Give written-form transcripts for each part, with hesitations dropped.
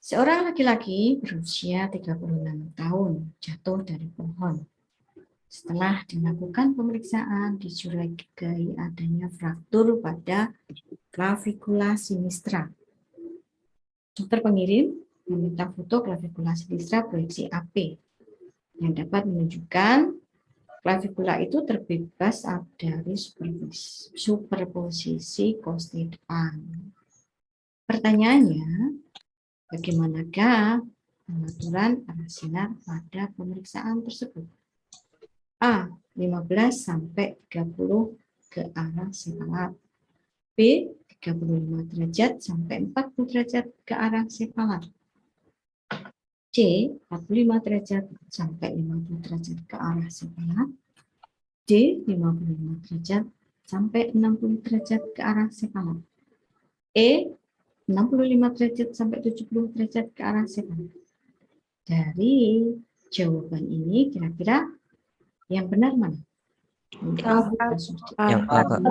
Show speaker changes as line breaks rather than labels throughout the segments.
Seorang laki-laki berusia 36 tahun jatuh dari pohon. Setelah dilakukan pemeriksaan, dicurigai adanya fraktur pada clavicula sinistra. Dokter pengirim meminta foto clavicula sinistra proyeksi AP yang dapat menunjukkan clavicula itu terbebas dari superposisi kosti depan. Pertanyaannya, bagaimanakah pengaturan arah sinar pada pemeriksaan tersebut? A. 15 sampai 30 ke arah sepalat. B. 35 derajat sampai 40 derajat ke arah sepalat. C. 45 derajat sampai 50 derajat ke arah sepalat. D. 55 derajat sampai 60 derajat ke arah sepalat. E. 65 derajat sampai 70 derajat ke arah sepalat. Dari jawaban ini kira-kira yang benar mana?
Yang A, Kak.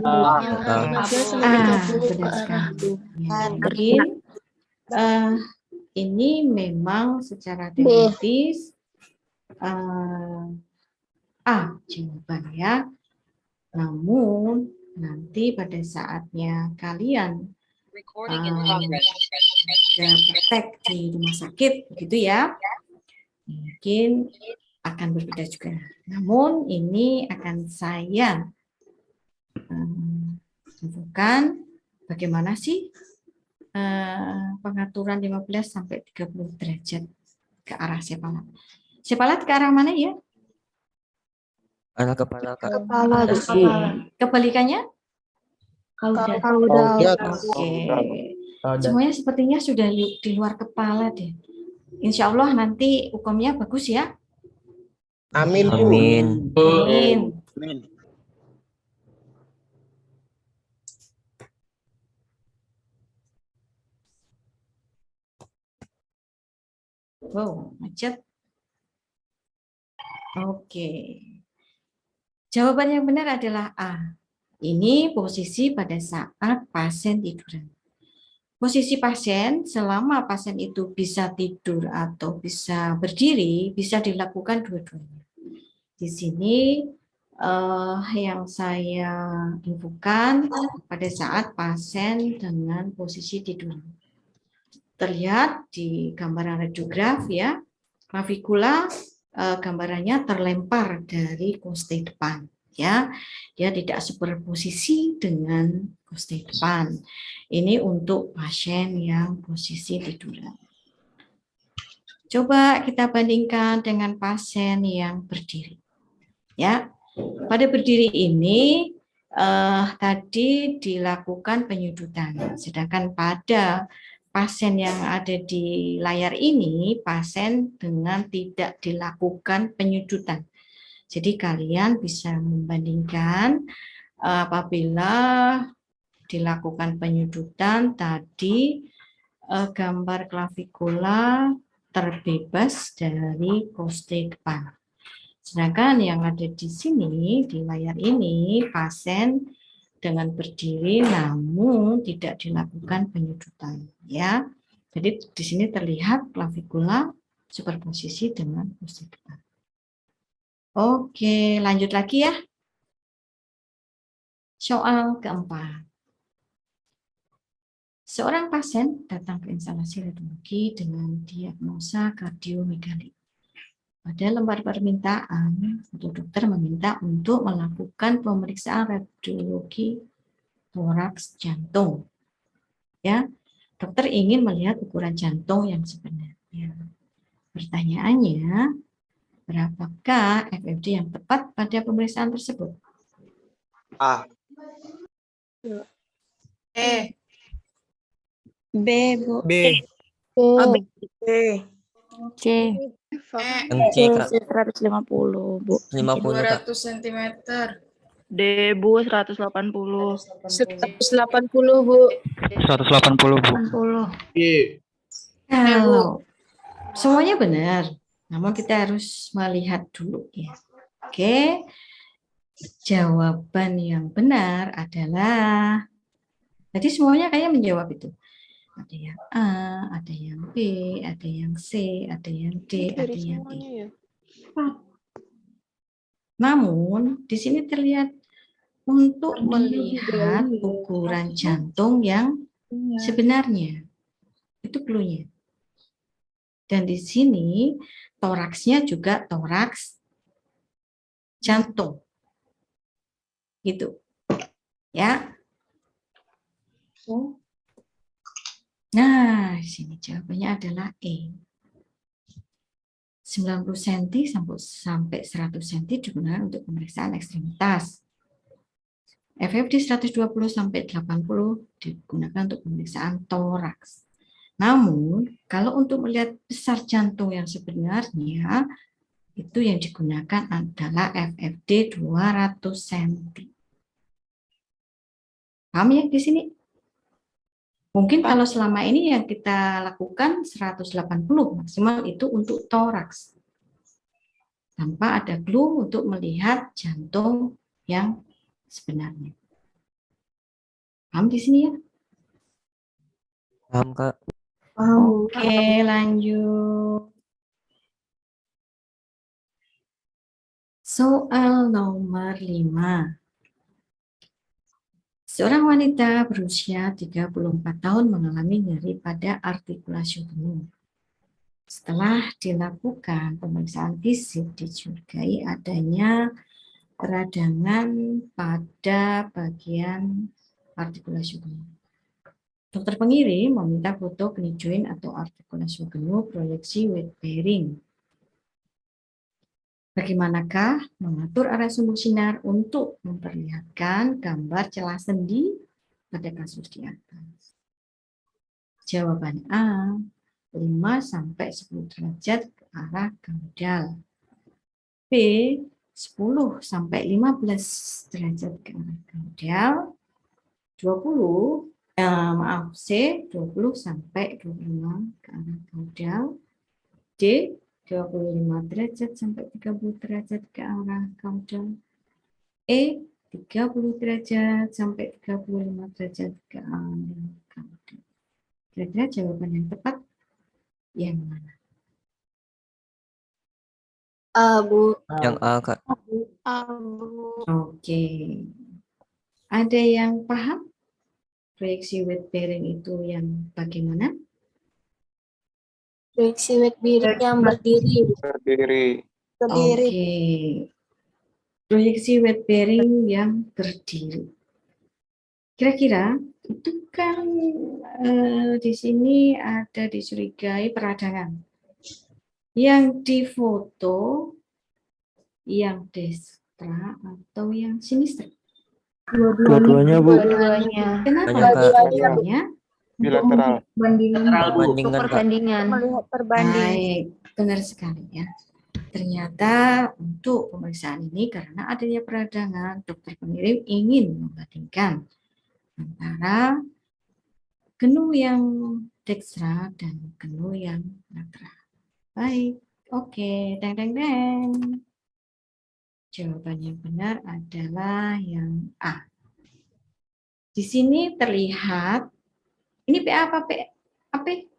Benar sekali. Ya, mungkin ini memang secara teoritis A jawaban ya. Namun nanti pada saatnya kalian praktek di rumah sakit begitu ya, mungkin akan berbeda juga. Namun ini akan saya tunjukkan bagaimana sih pengaturan 15 sampai 30 derajat ke arah sepalat. Sepalat ke arah mana ya?
Arah kepala, Kak.
Kepala.
Kebalikannya?
Kaudat.
Oke. Semuanya sepertinya sudah di luar kepala deh. Insya Allah nanti hukumnya bagus ya.
Amin.
Amin.
Amin. Wow, macet. Oke. Jawaban yang benar adalah A. Ini posisi pada saat pasien tiduran. Posisi pasien, selama pasien itu bisa tidur atau bisa berdiri, bisa dilakukan dua-duanya. Di sini yang saya infokan pada saat pasien dengan posisi tidur. Terlihat di gambaran radiograf ya, clavicula gambarannya terlempar dari koste depan. Ya, dia tidak superposisi dengan koste depan. Ini untuk pasien yang posisi tiduran. Coba kita bandingkan dengan pasien yang berdiri. Ya, pada berdiri ini tadi dilakukan penyudutan, sedangkan pada pasien yang ada di layar ini pasien dengan tidak dilakukan penyudutan. Jadi kalian bisa membandingkan apabila dilakukan penyudutan tadi gambar clavicula terbebas dari koste depan. Sedangkan yang ada di sini di layar ini pasien dengan berdiri namun tidak dilakukan penyudutan ya. Jadi di sini terlihat clavicula superposisi dengan koste depan. Oke, lanjut lagi ya. Soal keempat. Seorang pasien datang ke instalasi radiologi dengan diagnosa kardiomegali. Pada lembar permintaan, dokter meminta untuk melakukan pemeriksaan radiologi toraks jantung. Ya, dokter ingin melihat ukuran jantung yang sebenarnya. Pertanyaannya, berapakah FFD yang tepat pada pemeriksaan tersebut?
A.
B, Bu.
B.
C.
MC, Kak.
150, Bu.
50, Kak.
200 cm.
D, Bu, 180.
180, Bu.
180, Bu.
60.
B.
Kalau semuanya benar, namun kita harus melihat dulu ya. Oke, jawaban yang benar adalah, jadi semuanya kayak menjawab itu. Ada yang A, ada yang B, ada yang C, ada yang D, ada yang E. Namun, di sini terlihat untuk melihat ukuran jantung yang sebenarnya. Itu clue-nya. Dan di sini toraksnya juga toraks jantung. Gitu. Ya. Nah, di sini jawabannya adalah E. 90 cm sampai 100 cm digunakan untuk pemeriksaan ekstremitas. FFD 120 sampai 80 digunakan untuk pemeriksaan toraks. Namun, kalau untuk melihat besar jantung yang sebenarnya, itu yang digunakan adalah FFD 200 cm. Paham ya di sini? Mungkin kalau selama ini yang kita lakukan 180 maksimal itu untuk toraks. Tanpa ada clue untuk melihat jantung yang sebenarnya. Paham di sini ya?
Paham, Kak.
Oke, lanjut. Soal nomor 5. Seorang wanita berusia 34 tahun mengalami nyeri pada artikulasi penuh. Setelah dilakukan pemeriksaan fisik, dicurigai adanya peradangan pada bagian artikulasi penuh. Dokter pengirim meminta foto knee joint atau artikulasi penuh proyeksi weight bearing. Bagaimanakah mengatur arah sumber sinar untuk memperlihatkan gambar celah sendi pada kasus di atas? Jawaban A, 5-10 derajat ke arah kaudal. B, 10-15 derajat ke arah kaudal. 20, C, 20-25 ke arah kaudal. D, 25 derajat sampai 30 derajat ke arah kaudal. E, 30 derajat sampai 35 derajat ke arah kaudal. Kira-kira jawaban yang tepat yang mana?
Bu.
Yang A, Kak.
Oke. Ada yang paham proyeksi weight bearing itu yang bagaimana?
Proyeksi weight bearing yang berdiri.
Berdiri.
Oke. Proyeksi weight bearing yang berdiri. Kira-kira itu kan di sini ada dicurigai peradangan. Yang difoto yang destra atau yang sinistra?
Dua-duanya, Bu.
Kenapa
Banyak, Kak.
dua-duanya?
Bilateral.
Bandingkan, Kak.
Melihat perbandingan.
Baik, benar sekali ya. Ternyata untuk pemeriksaan ini karena adanya peradangan, dokter pengirim ingin membandingkan antara genu yang dekstra dan genu yang lateral. Baik, oke, deng. Jawaban yang benar adalah yang A. Di sini terlihat, ini PA apa AP?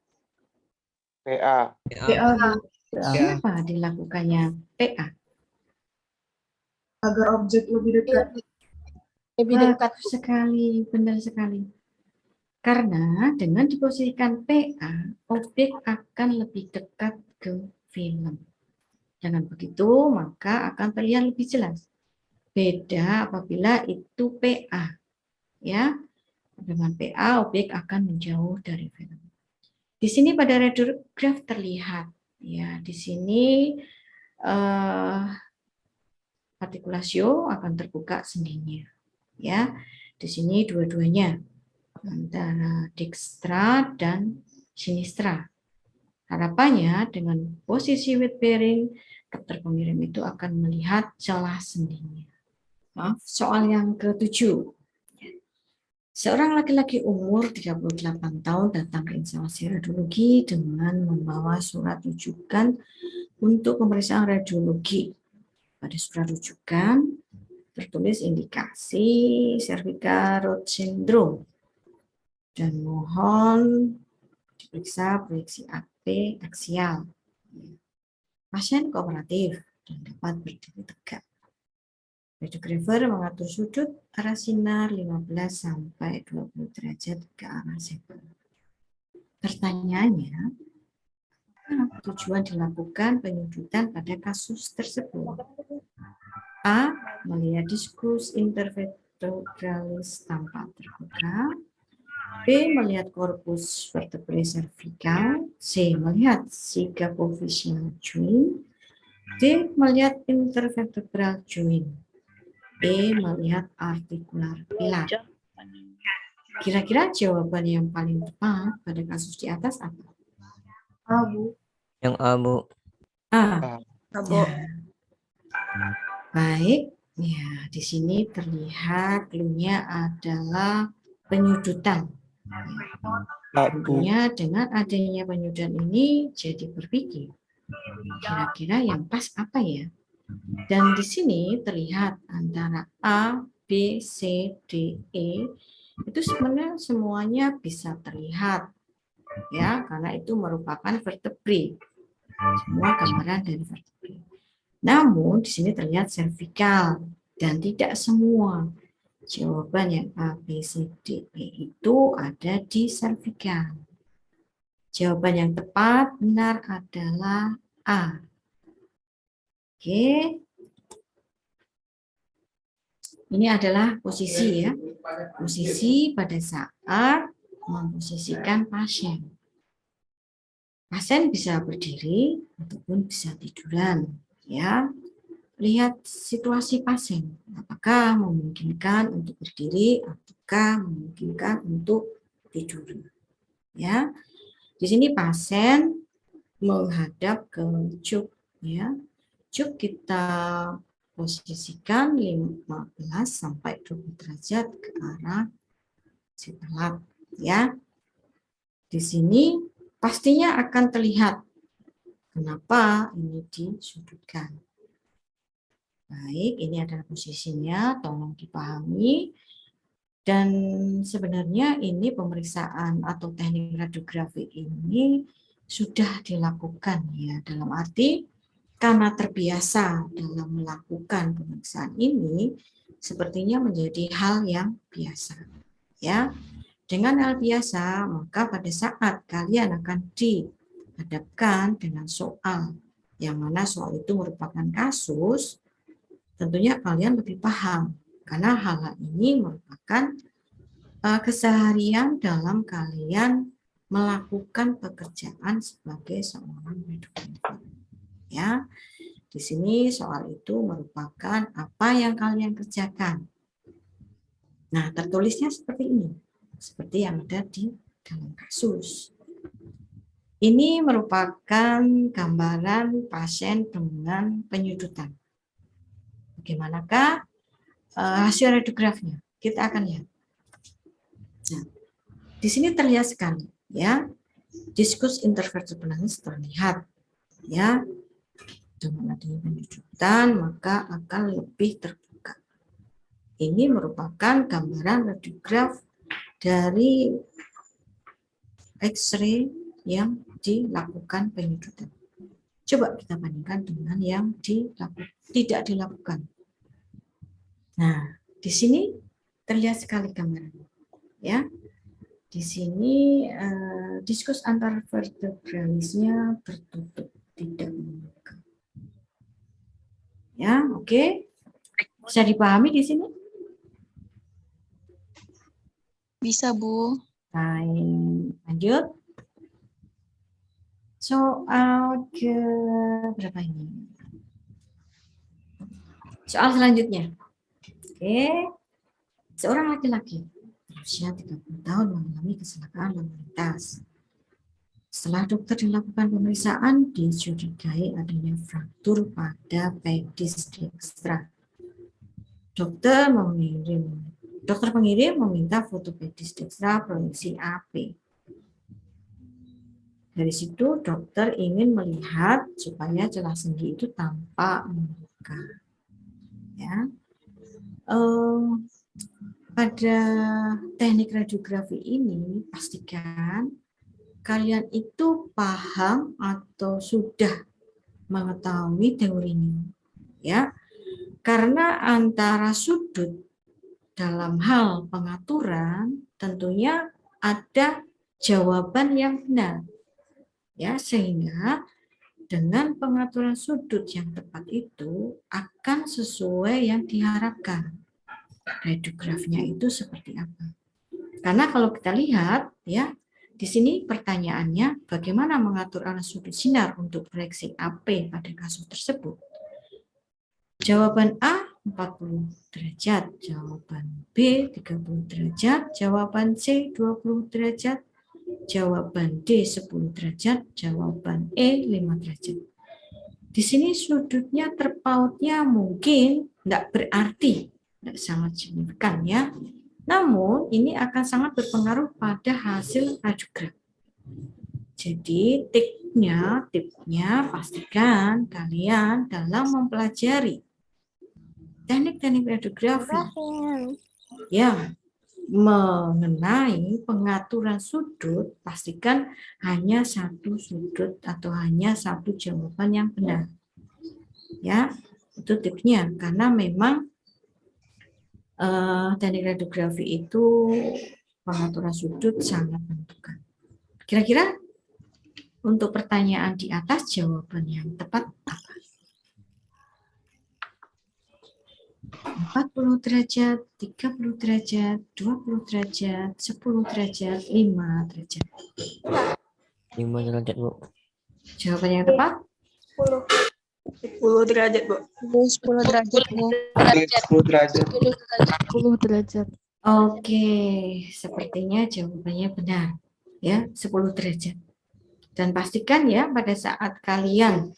PA.
Kenapa dilakukannya PA?
Agar objek lebih dekat. Lebih dekat.
Bagus sekali, benar sekali. Karena dengan diposisikan PA, objek akan lebih dekat ke film. Dengan begitu, maka akan terlihat lebih jelas. Beda apabila itu PA. Ya, dengan PA, objek akan menjauh dari film. Di sini pada radiograf terlihat, ya, di sini artikulasio akan terbuka sendinya. Ya, di sini dua-duanya antara dekstra dan sinistra. Harapannya dengan posisi weight bearing, dokter pengirim itu akan melihat celah sendinya. Soal yang ke-7. Seorang laki-laki umur 38 tahun datang ke instalasi radiologi dengan membawa surat rujukan untuk pemeriksaan radiologi. Pada surat rujukan tertulis indikasi cervical root syndrome dan mohon Diperiksa proyeksi AP aksial. Pasien kooperatif dan dapat berdiri tegak. Radiografer mengatur sudut arah sinar 15 sampai 20 derajat ke arah sampel. Pertanyaannya, apa tujuan dilakukan penyudutan pada kasus tersebut? A. Melihat diskus intervertebralis tanpa terbuka. B. Melihat korpus vertebrae cervical. C. Melihat sigapophyseal joint. D. Melihat intervertebral joint. E. Melihat artikular pilar. Kira-kira jawaban yang paling tepat pada kasus di atas apa?
A, Bu.
Yang A, Bu.
A.
Bu.
Baik, ya di sini terlihat clue-nya adalah penyudutan. Tentunya dengan adanya penyudutan ini jadi berpikir, kira-kira yang pas apa ya? Dan di sini terlihat antara A, B, C, D, E itu sebenarnya semuanya bisa terlihat ya, karena itu merupakan vertebrae. Semua gambaran dari vertebrae. Namun di sini terlihat cervical dan tidak semua. Jawaban yang A, B, C, D, E itu ada di cervical. Jawaban yang tepat benar adalah A. Oke. Ini adalah posisi ya. Posisi pada saat memposisikan pasien. Pasien bisa berdiri ataupun bisa tiduran ya. Lihat situasi pasien, apakah memungkinkan untuk berdiri ataukah memungkinkan untuk tidur. Ya, di sini pasien menghadap ke cuk, ya. Cuk kita posisikan 15 sampai 20 derajat ke arah sipalat, ya. Di sini pastinya akan terlihat kenapa ini disudutkan. Baik, ini adalah posisinya, tolong dipahami. Dan sebenarnya ini pemeriksaan atau teknik radiografi ini sudah dilakukan ya, dalam arti karena terbiasa dalam melakukan pemeriksaan ini sepertinya menjadi hal yang biasa. Ya, dengan hal biasa, maka pada saat kalian akan dihadapkan dengan soal yang mana soal itu merupakan kasus, tentunya kalian lebih paham karena hal-hal ini merupakan keseharian dalam kalian melakukan pekerjaan sebagai seorang radiografer. Ya, di sini soal itu merupakan apa yang kalian kerjakan. Nah, tertulisnya seperti ini, seperti yang ada di dalam kasus. Ini merupakan gambaran pasien dengan penyudutan. Bagaimanakah hasil radiografinya? Kita akan lihat. Nah, di sini terlihat sekali, ya, diskus intervertebralis terlihat, ya, dengan adanya penyudutan maka akan lebih terbuka. Ini merupakan gambaran radiograf dari X-ray yang dilakukan penyudutan. Coba kita bandingkan dengan yang tidak dilakukan. Nah, di sini terlihat sekali gambarannya, ya. Di sini diskus antar vertebralisnya tertutup, tidak membuka. Ya, oke. Bisa dipahami di sini?
Bisa, Bu.
Baik, lanjut. Soal ke berapa ini? Soal selanjutnya. Oke. Seorang laki-laki berusia 30 tahun mengalami kecelakaan lalu lintas. Setelah dokter dilakukan pemeriksaan, dicurigai adanya fraktur pada pedis dextra. Dokter pengirim meminta foto pedis dextra proyeksi AP. Dari situ dokter ingin melihat supaya celah sendi itu tampak membuka. Ya. Pada teknik radiografi ini pastikan kalian itu paham atau sudah mengetahui teorinya, ya. Karena antara sudut dalam hal pengaturan tentunya ada jawaban yang benar, ya, sehingga dengan pengaturan sudut yang tepat itu akan sesuai yang diharapkan. Radiografnya itu seperti apa? Karena kalau kita lihat, ya, di sini pertanyaannya bagaimana mengatur arah sudut sinar untuk proyeksi AP pada kasus tersebut. Jawaban A 40 derajat, jawaban B 30 derajat, jawaban C 20 derajat, jawaban D 10 derajat, jawaban E 5 derajat. Di sini sudutnya terpautnya mungkin tidak berarti, tidak sangat signifikan, ya. Namun ini akan sangat berpengaruh pada hasil radiograf. Jadi tipnya pastikan kalian dalam mempelajari teknik-teknik radiografi yang mengenai pengaturan sudut, pastikan hanya satu sudut atau hanya satu jawaban yang benar. Ya, itu tipsnya. Karena memang teknik radiografi itu pengaturan sudut sangat menentukan. Kira-kira untuk pertanyaan di atas jawaban yang tepat apa? 40 derajat, 30 derajat, 20 derajat, 10 derajat, 5 derajat.
5 derajat, Bu.
Jawaban yang tepat?
10 derajat, Bu. 10 derajat, Bu.
10 derajat.
10 derajat.
Oke, sepertinya jawabannya benar. Ya, 10 derajat. Dan pastikan ya pada saat kalian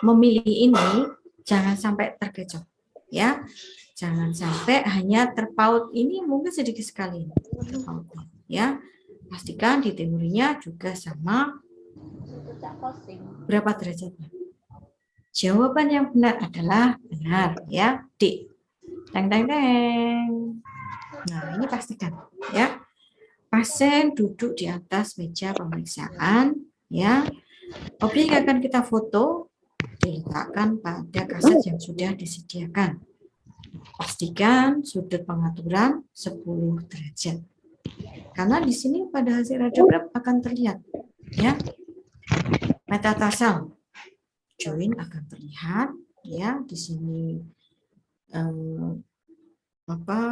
memilih ini, jangan sampai terkecoh. Ya, jangan sampai hanya terpaut ini mungkin sedikit sekali. Ya, pastikan di teorinya juga sama. Berapa derajatnya? Jawaban yang benar adalah benar, ya, D. Teng teng teng. Nah, ini pastikan, ya. Pasien duduk di atas meja pemeriksaan, ya. Objek yang akan kita foto diletakkan pada kaset yang sudah disediakan. Pastikan sudut pengaturan 10 derajat. Karena di sini pada hasil radiograf akan terlihat, ya. Metatarsal join akan terlihat, ya. Di sini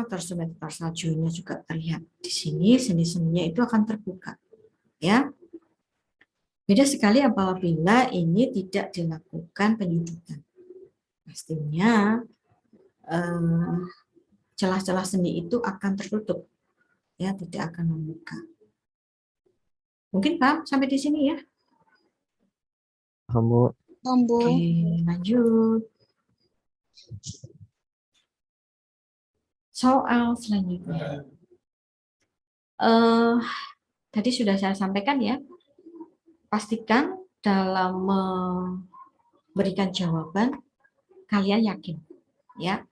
tersebut metatarsal joinnya juga terlihat. Di sini sendi-sendinya itu akan terbuka, ya. Beda sekali apabila ini tidak dilakukan penyudutan. Pastinya celah-celah sendi itu akan tertutup, ya, tidak akan membuka. Mungkin paham sampai di sini, ya?
Paham, Bu.
Oke, lanjut. Soal selanjutnya. Tadi sudah saya sampaikan, ya. Pastikan dalam memberikan jawaban kalian yakin, ya.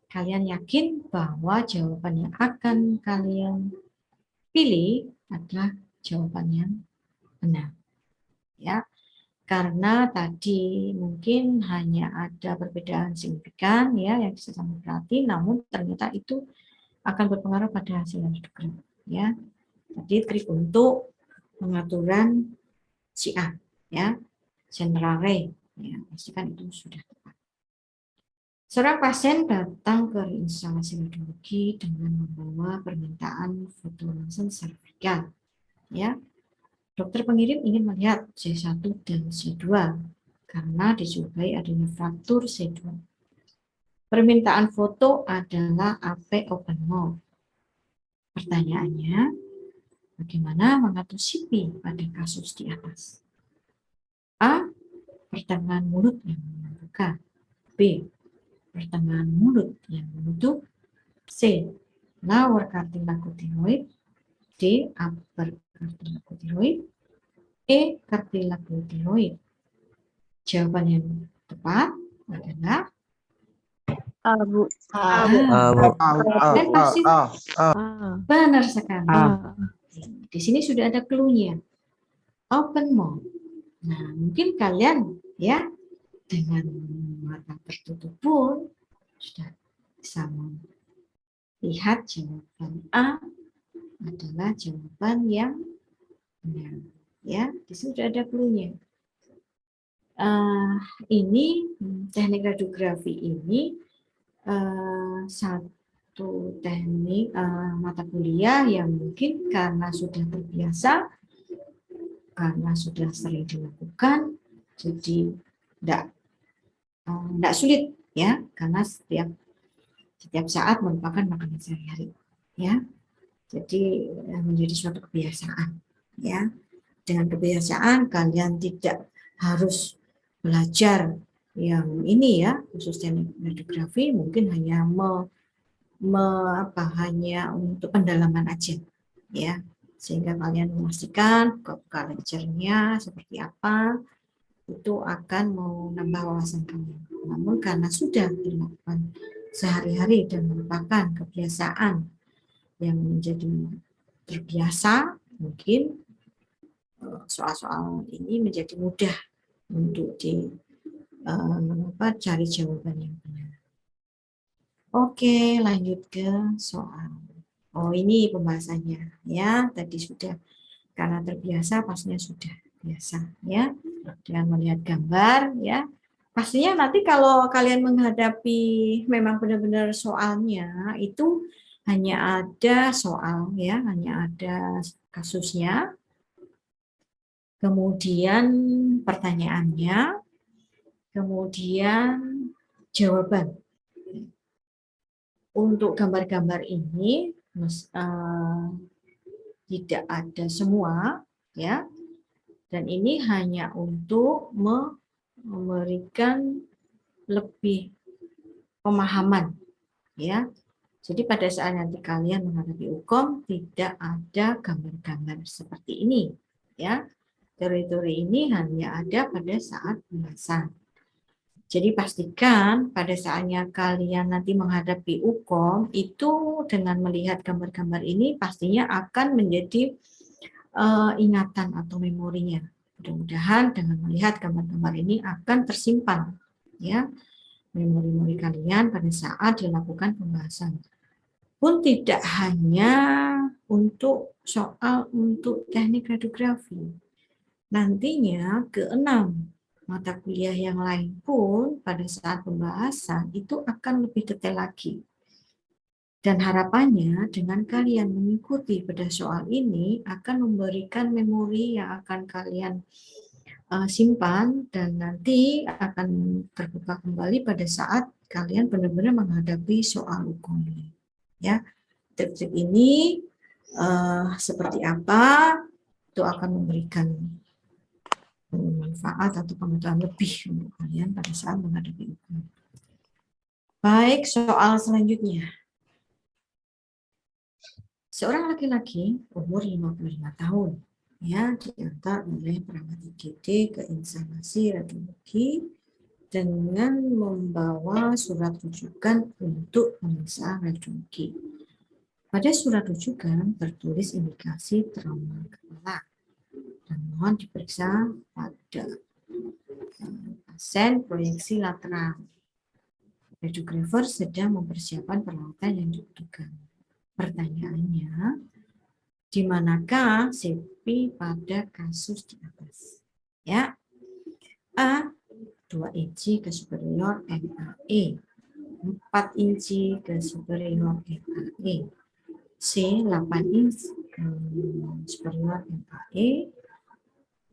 Kalian yakin bahwa jawaban yang akan kalian pilih adalah jawaban yang benar, ya. Karena tadi mungkin hanya ada perbedaan signifikan, ya, yang bisa sama berarti, namun ternyata itu akan berpengaruh pada hasil radiograf, ya. Jadi trik untuk pengaturan CA, ya, general ray, ya, pastikan itu sudah tepat. Seorang pasien datang ke instalasi radiologi dengan membawa permintaan foto ronsen servikal, ya. Dokter pengirim ingin melihat C1 dan C2 karena dicurigai adanya fraktur C2. Permintaan foto adalah AP open mouth. Pertanyaannya, bagaimana mengatur CP pada kasus di atas? A. Pertengahan mulut yang membuka. B. Pertengahan mulut yang menutup. C. Lower cartilagotheroid. D. Upper cartilagotheroid. E. Cartilagotheroid. Jawaban yang tepat adalah
A, Bu.
Bu.
Dan pasti benar sekali. di sini sudah ada clue-nya. Open mouth. Nah, mungkin kalian ya dengan mata tertutup pun sudah bisa melihat jawaban A adalah jawaban yang benar. Ya, di sini sudah ada clue-nya. Ini teknik radiografi ini satu teknik mata kuliah yang mungkin karena sudah terbiasa, karena sudah sering dilakukan, jadi tidak sulit ya, karena setiap saat merupakan makanan sehari-hari ya. Jadi menjadi suatu kebiasaan ya. Dengan kebiasaan kalian tidak harus belajar yang ini ya, khusus teknik radiografi mungkin hanya hanya untuk pendalaman aja ya, sehingga kalian memastikan buka lecture-nya seperti apa, itu akan menambah wawasan kalian. Namun karena sudah dilakukan sehari-hari dan merupakan kebiasaan yang menjadi terbiasa, mungkin soal-soal ini menjadi mudah untuk cari jawaban yang benar. Oke, lanjut ke soal. Oh, ini pembahasannya ya. Tadi sudah, karena terbiasa pastinya sudah biasa ya. Dengan melihat gambar ya. Pastinya nanti kalau kalian menghadapi memang benar-benar soalnya itu hanya ada soal ya, hanya ada kasusnya. Kemudian pertanyaannya, kemudian jawaban. Untuk gambar-gambar ini tidak ada semua ya, dan ini hanya untuk memberikan lebih pemahaman ya. Jadi pada saat nanti kalian menghadapi UKOM tidak ada gambar-gambar seperti ini ya. Teori-teori ini hanya ada pada saat pembahasan. Jadi pastikan pada saatnya kalian nanti menghadapi UKOM itu dengan melihat gambar-gambar ini pastinya akan menjadi ingatan atau memorinya. Mudah-mudahan dengan melihat gambar-gambar ini akan tersimpan ya memori-memori kalian pada saat dilakukan pembahasan. Pun tidak hanya untuk soal untuk teknik radiografi. Nantinya keenam mata kuliah yang lain pun pada saat pembahasan itu akan lebih detail lagi. Dan harapannya dengan kalian mengikuti pada soal ini akan memberikan memori yang akan kalian simpan dan nanti akan terbuka kembali pada saat kalian benar-benar menghadapi soal hukum ini. Ya, trik-trik ini seperti apa itu akan memberikan manfaat atau pengetahuan lebih untuk kalian pada saat menghadapi hukum. Baik, soal selanjutnya. Seorang laki-laki umur 55 tahun ya diantar oleh perawat IGD ke instalasi radiologi dengan membawa surat rujukan untuk pemeriksaan radiologi. Pada surat rujukan tertulis indikasi trauma kepala dan mohon diperiksa pada pasien proyeksi lateral. Radiografer sedang mempersiapkan peralatan yang dibutuhkan. Pertanyaannya, di manakah CP pada kasus di atas? Ya, A 2 inci ke superior MAE, 4 inci ke superior MAE, C 8 inci ke superior MAE,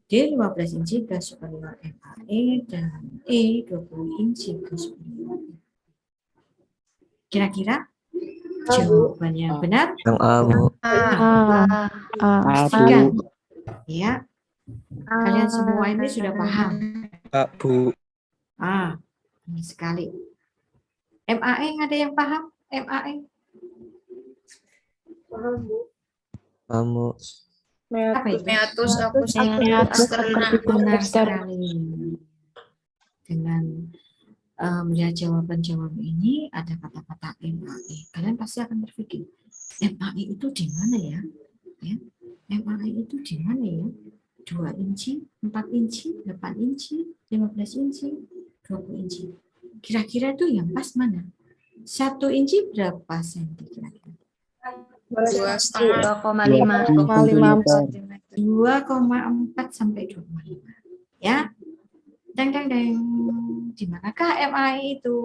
D 15 inci ke superior MAE, dan E 20 inci ke superior MAE. Kira-kira jawabannya benar?
Yang A, Bu.
Pastikan ya, kalian semua ini sudah paham.
Bu.
Ini sekali. MAE ada yang paham? MAE
Paham, Bu.
apa itu?
Meatus akustik
Benar sekali. Dengan melihat jawaban-jawaban ini ada kata-kata MAE. Kalian pasti akan berpikir MAE itu di mana ya? Ya, MRI itu di mana ya? 2 inci, 4 inci, 8 inci, 15 inci, 20 inci. Kira-kira itu yang pas mana? 1 inci berapa senti kira-kira?
2,5 cm.
2,4 sampai 2,5. Ya. Deng deng deng. Di manakah MRI itu?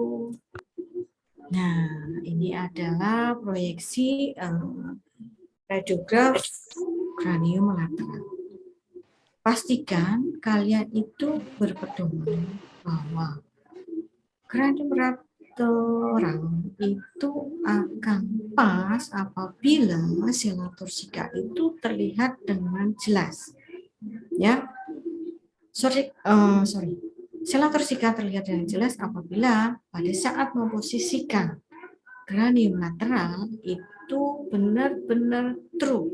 Nah, ini adalah proyeksi radiograf kranium lateral. Pastikan kalian itu berpedoman bahwa kranium lateral itu akan pas apabila sela torsika itu terlihat dengan jelas. Ya, sorry. Sela torsika terlihat dengan jelas apabila pada saat memposisikan kranium lateral itu benar-benar true,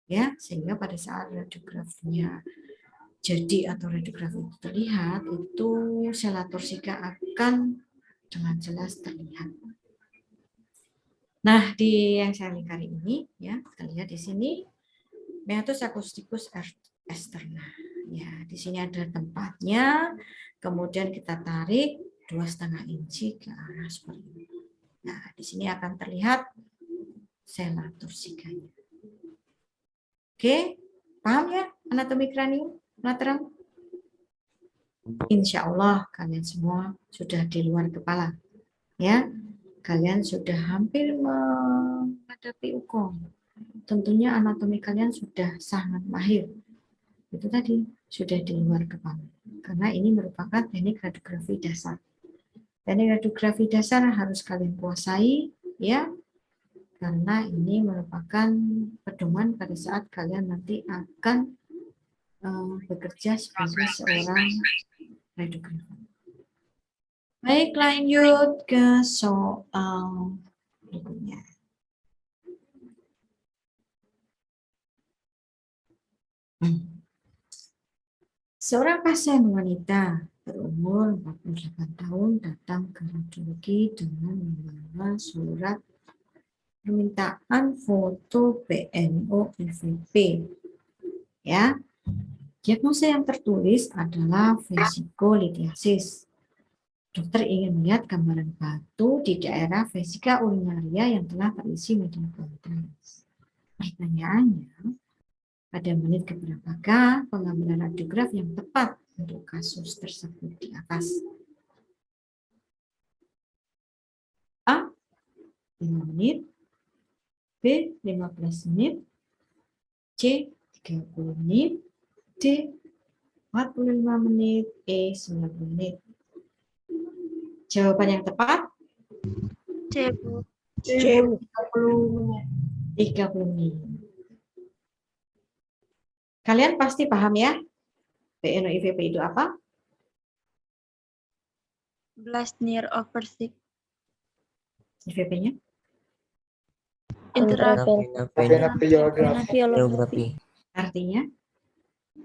ya, sehingga pada saat radiografinya jadi atau radiografi itu terlihat, itu sela torsika akan dengan jelas terlihat. Nah, di yang saya lingkari ini, ya, kita lihat di sini meatus acousticus externa. Ya, di sini ada tempatnya. Kemudian kita tarik 2,5 inci ke arah seperti ini. Nah, di sini akan terlihat sela torsikanya. Oke, paham ya anatomi kranium lateral? Insya Allah kalian semua sudah di luar kepala. Ya, kalian sudah hampir menghadapi UKOM. Tentunya anatomi kalian sudah sangat mahir. Itu tadi sudah di luar kepala. Karena ini merupakan teknik radiografi dasar. Teknik radiografi dasar harus kalian kuasai, ya, karena ini merupakan pedoman pada saat kalian nanti akan bekerja sebagai seorang radiografer. Baik, lanjut ke soal berikutnya. Seorang pasien wanita berumur 48 tahun datang ke radiologi dengan membawa surat permintaan foto PNO IVP. Ya, diagnosa yang tertulis adalah vesikolitiasis. Dokter ingin melihat gambaran batu di daerah vesika urinaria yang telah terisi media kontras. Pertanyaannya, pada menit keberapakah pengambilan radiograf yang tepat untuk kasus tersebut di atas? A. 5 menit, B. 15 menit, C. 30 menit, D. 45 menit, E. 90 menit. Jawaban yang tepat?
C, Bu.
30 menit.
30 menit. Kalian pasti paham ya? PNO IVP itu apa?
Blast near oversight.
IVP-nya?
Geografi.
Artinya,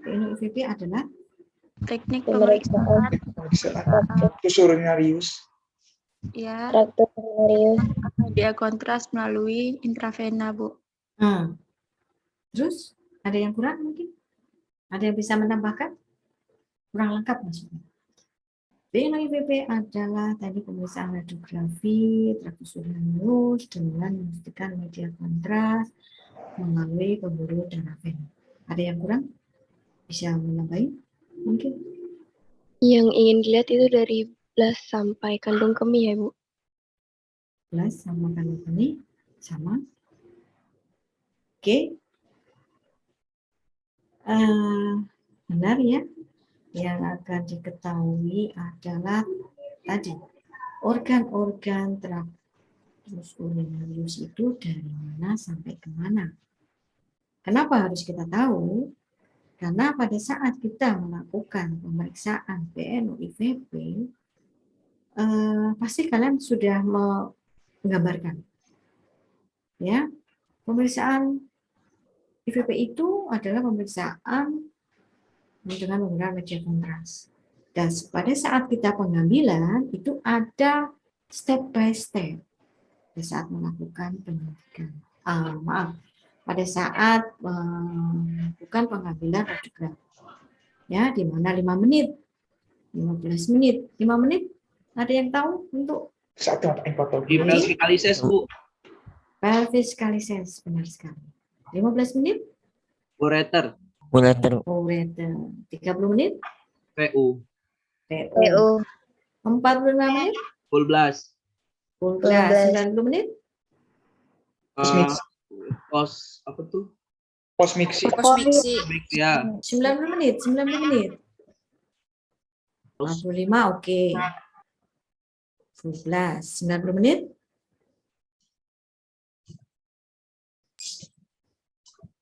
PNO IVP adalah
Teknik pemeriksaan
Urinarius.
ya media kontras melalui intravena, Bu.
Terus, ada yang kurang mungkin? Ada yang bisa menambahkan? Kurang lengkap maksudnya. PNO IVP adalah teknik pemeriksaan radiografi traktus urinarius dengan memastikan media kontras melalui pembuluh darah vena. Ada yang kurang? Bisa menambahin? Mungkin?
Yang ingin dilihat itu dari blas sampai kandung kemih ya, Bu?
Blas sama kandung kemih sama. Oke. Benar ya. Yang akan diketahui adalah tadi organ-organ traktus urinarius itu dari mana sampai ke mana. Kenapa harus kita tahu? Karena pada saat kita melakukan pemeriksaan PNO IVP, pasti kalian sudah menggambarkan, ya, pemeriksaan IVP itu adalah pemeriksaan dengan menggunakan media kontras. Dan pada saat kita pengambilan itu ada step by step pada saat melakukan penyuntikan. pada saat bukan pengambilan radiogram. Ya, di mana 5 menit, 15 menit, 5 menit. Ada yang tahu untuk
Di pelvic kalises, Bu.
pelvis kalises, benar sekali. 15 menit,
ureter,
ureter. 30 menit,
PU.
PO. 45 menit,
Full blast.
full blast. 90 menit,
Pos apa tuh?
Posmiksi.
Mix ya.
90 menit, 90 menit. 45, oke. Full blast, 90 menit.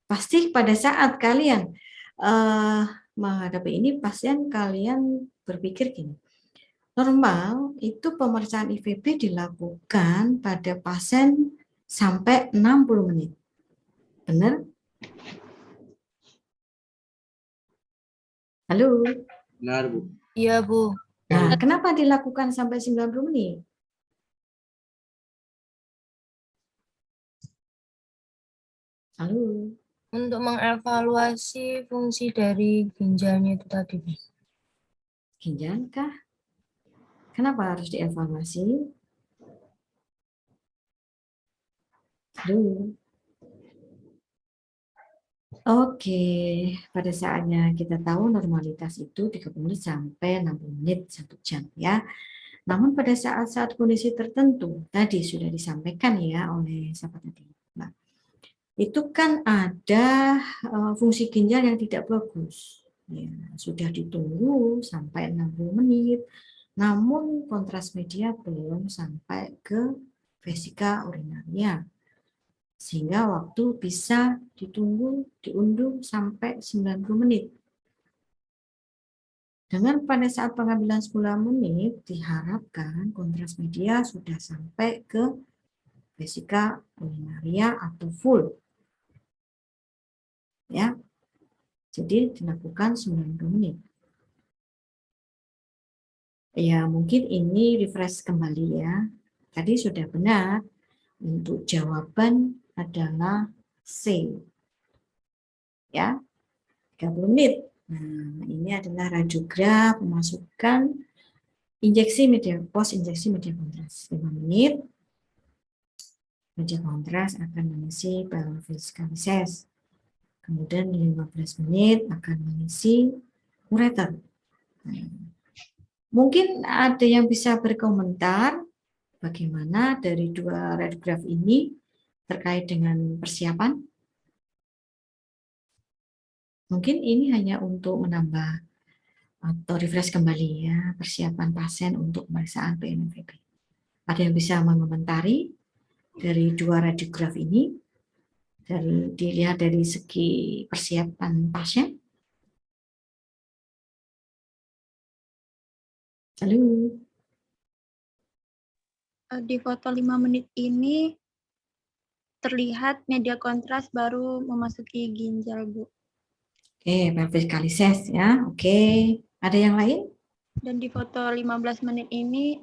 Pasti pada saat kalian menghadapi ini, pasien kalian berpikir gini, normal itu pemeriksaan IVB dilakukan pada pasien sampai 60 menit. Benar? Halo?
Benar, Bu.
Iya, Bu.
Nah, kenapa dilakukan sampai 90 menit? Halo?
Untuk mengevaluasi fungsi dari ginjalnya itu tadi, Bu.
Ginjal kah? Kenapa harus dievaluasi? Halo? Oke, pada saatnya kita tahu normalitas itu 30 menit sampai 60 menit, 1 jam ya. Namun pada saat-saat kondisi tertentu, tadi sudah disampaikan ya oleh sahabat tadi. Nah, itu kan ada fungsi ginjal yang tidak bagus. Ya, sudah ditunggu sampai 60 menit, namun kontras media belum sampai ke vesika urinaria. Sehingga waktu bisa ditunggu, diunduh sampai 90 menit. Dengan pada saat pengambilan 10 menit, diharapkan kontras media sudah sampai ke vesika urinaria atau full. Ya, jadi dilakukan 90 menit. Ya, mungkin ini refresh kembali ya. Tadi sudah benar, untuk jawaban adalah C. Ya, 30 menit. Nah, ini adalah radiograf memasukkan injeksi media, pos injeksi media kontras. 5 menit, media kontras akan mengisi pelvis kalises. Kemudian 15 menit akan mengisi ureter. Mungkin ada yang bisa berkomentar bagaimana dari dua radiograf ini terkait dengan persiapan. Mungkin ini hanya untuk menambah atau refresh kembali ya persiapan pasien untuk pemeriksaan PNVB. Ada yang bisa mengomentari dari dua radiograf ini, dilihat dari segi persiapan pasien? Halo.
Di foto 5 menit ini terlihat media kontras baru memasuki ginjal, Bu.
Oke, pelvis kalises ya. Oke, ada yang lain?
Dan di foto 15 menit ini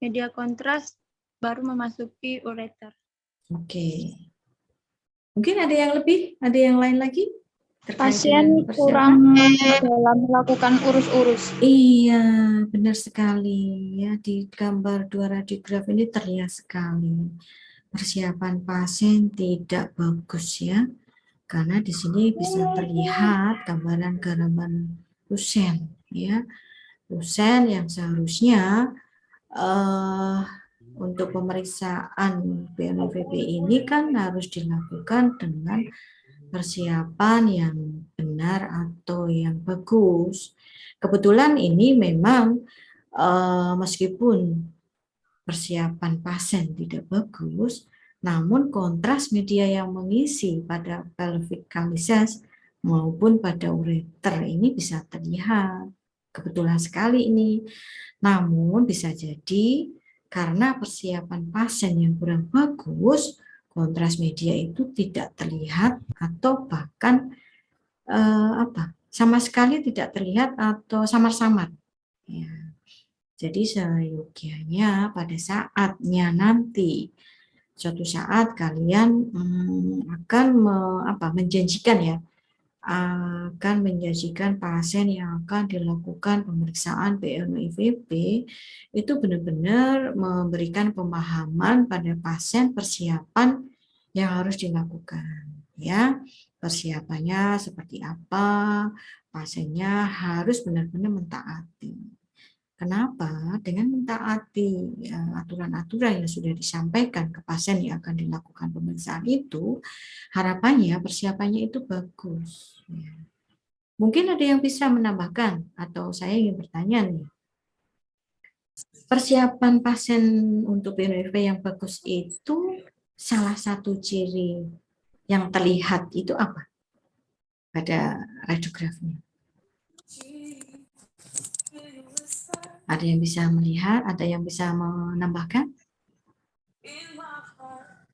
media kontras baru memasuki ureter.
Oke. Mungkin ada yang lebih, ada yang lain lagi?
Pasien kurang dalam melakukan urus-urus.
Iya, benar sekali ya. Di gambar dua radiograf ini terlihat sekali persiapan pasien tidak bagus ya. Karena di sini bisa terlihat gambaran lusen ya. Lusen yang seharusnya untuk pemeriksaan PNVB ini kan harus dilakukan dengan persiapan yang benar atau yang bagus. Kebetulan ini memang meskipun persiapan pasien tidak bagus, namun kontras media yang mengisi pada pelvic kalises maupun pada ureter ini bisa terlihat. Kebetulan sekali ini. Namun bisa jadi karena persiapan pasien yang kurang bagus, kontras media itu tidak terlihat atau bahkan sama sekali tidak terlihat atau samar-samar. Ya. Jadi seyogianya pada saatnya nanti suatu saat kalian akan menjanjikan ya, akan menjanjikan pasien yang akan dilakukan pemeriksaan PNOIVP itu benar-benar memberikan pemahaman pada pasien persiapan yang harus dilakukan ya. Persiapannya seperti apa, pasiennya harus benar-benar mentaati. Kenapa? Dengan mentaati aturan-aturan yang sudah disampaikan ke pasien yang akan dilakukan pemeriksaan itu, harapannya persiapannya itu bagus. Ya. Mungkin ada yang bisa menambahkan atau saya ingin bertanya nih. Persiapan pasien untuk PNOIV yang bagus itu salah satu ciri yang terlihat itu apa pada radiografinya? Ada yang bisa melihat, ada yang bisa menambahkan?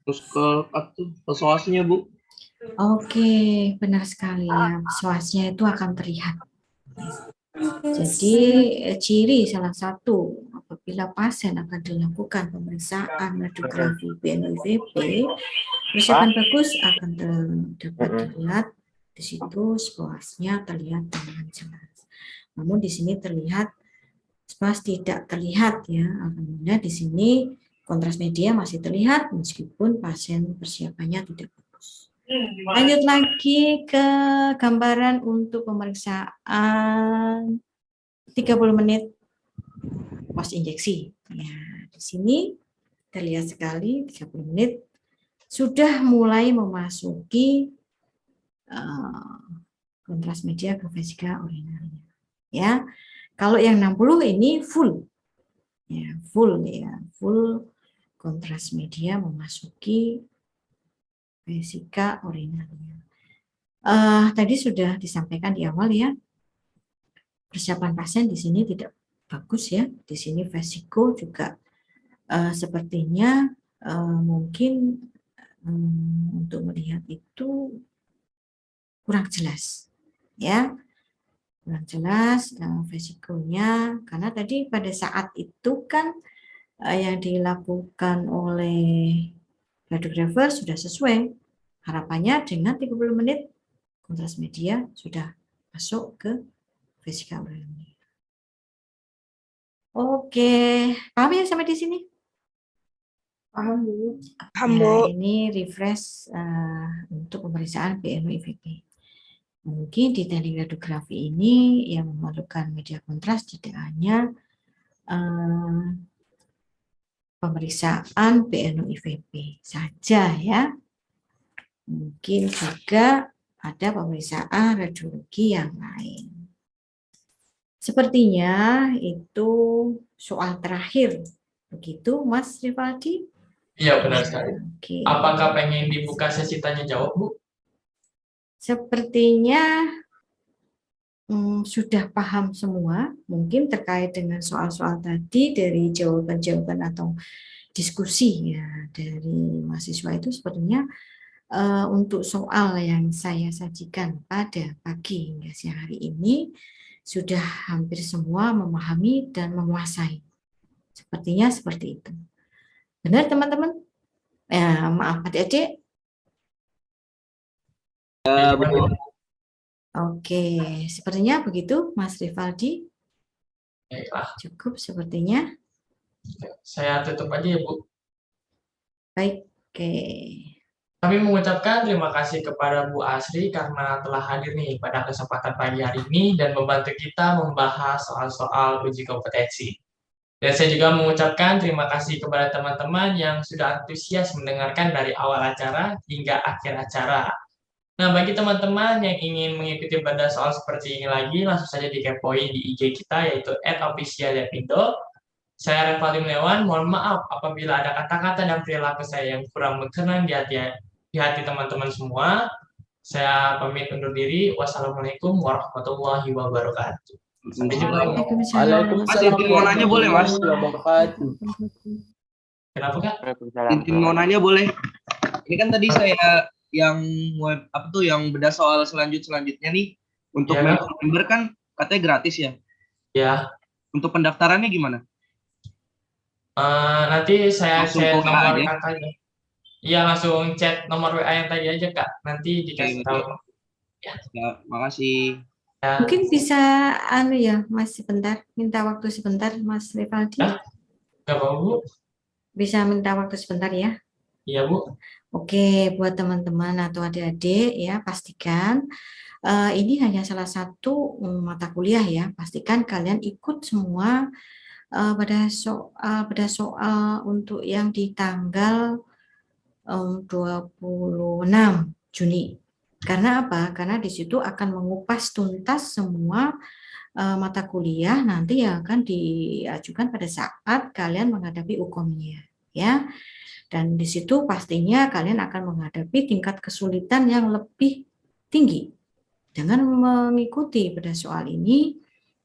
Terus ke soasnya, Bu.
Oke, benar sekali ya. Soasnya itu akan terlihat. Jadi ciri salah satu apabila pasien akan dilakukan pemeriksaan radiografi PNOIVP, persiapan bagus akan dapat dilihat di situ soasnya terlihat dengan jelas. Namun di sini terlihat SPAS tidak terlihat ya. Alhamdulillah di sini kontras media masih terlihat meskipun pasien persiapannya tidak bagus. Lanjut lagi ke gambaran untuk pemeriksaan 30 menit pos injeksi. Ya, di sini terlihat sekali 30 menit sudah mulai memasuki kontras media ke vesika urinarnya. Ya. Kalau yang 60 ini full. Ya, full kontras media memasuki vesika urinarnya. Tadi sudah disampaikan di awal ya. Persiapan pasien di sini tidak bagus ya. Di sini vesiko juga sepertinya mungkin untuk melihat itu kurang jelas ya. Kurang jelas vesikonya karena tadi pada saat itu kan yang dilakukan oleh radiografer sudah sesuai. Harapannya dengan 30 menit kontras media sudah masuk ke vesika urinary. Oke, paham ya sampai di sini?
Paham, Bu.
Ya, ini refresh untuk pemeriksaan PNOIVP. Mungkin di teknik radiografi ini yang memerlukan media kontras tidak hanya pemeriksaan PNOIVP saja ya. Mungkin juga ada pemeriksaan radiologi yang lain. Sepertinya itu soal terakhir. Begitu Mas Rivaldi?
Iya, benar sekali.
Oke.
Apakah pengen dibuka sesi tanya jawab, Bu?
Sepertinya sudah paham semua, mungkin terkait dengan soal-soal tadi dari jawaban-jawaban atau diskusi ya dari mahasiswa itu sepertinya untuk soal yang saya sajikan pada pagi hingga siang hari ini sudah hampir semua memahami dan menguasai. Sepertinya seperti itu. Benar teman-teman? Maaf adik-adik.
Ya, betul.
Oke, sepertinya begitu Mas Rivaldi.
Baiklah,
Cukup sepertinya.
saya tutup aja ya, Bu.
Baik, oke.
Kami mengucapkan terima kasih kepada Bu Asri karena telah hadir nih pada kesempatan pagi hari ini dan membantu kita membahas soal-soal uji kompetensi. Dan saya juga mengucapkan terima kasih kepada teman-teman yang sudah antusias mendengarkan dari awal acara hingga akhir acara. Nah, bagi teman-teman yang ingin mengikuti pada soal seperti ini lagi, langsung saja dikepoin di IG kita yaitu @official.indo. Saya Revaldi Menewan, mohon maaf apabila ada kata-kata dan perilaku saya yang kurang berkenan di hati teman-teman semua. Saya pamit undur diri. Wassalamualaikum warahmatullahi wabarakatuh. Sampai jumpa.
Mas, izin mau nanya boleh, Mas?
Kenapa, Kak?
Izin mau nanya boleh? Ini kan tadi saya yang yang bedah soal selanjutnya nih untuk
Ya,
member kan katanya gratis ya.
Ya.
Untuk pendaftarannya gimana?
Nanti saya
Langsung
share
ke
nomor
WA aja.
kakaknya. Iya, langsung chat nomor WA yang tadi aja, Kak. Nanti dikasih
Oke,
tahu.
Ya, makasih.
Ya,
Mungkin bisa ya Mas sebentar, minta waktu sebentar Mas Rivaldi.
Ya. nggak apa-apa, Bu.
Bisa minta waktu sebentar ya.
Iya, Bu.
Oke, buat teman-teman atau adik-adik ya, pastikan ini hanya salah satu mata kuliah ya. Pastikan kalian ikut semua pada soal untuk yang di tanggal 26 Juni. Karena apa? Karena di situ akan mengupas tuntas semua mata kuliah nanti yang akan diajukan pada saat kalian menghadapi UKOM-nya ya. Dan di situ pastinya kalian akan menghadapi tingkat kesulitan yang lebih tinggi. Dengan mengikuti pada soal ini,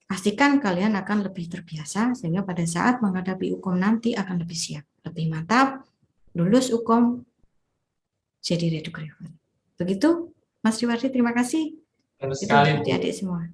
pastikan kalian akan lebih terbiasa sehingga pada saat menghadapi UKOM nanti akan lebih siap, lebih mantap, lulus UKOM jadi redugrafer. Begitu, Mas Riwardi, terima kasih.
Benar
Itu
sekali, Bu.
adik-adik semua.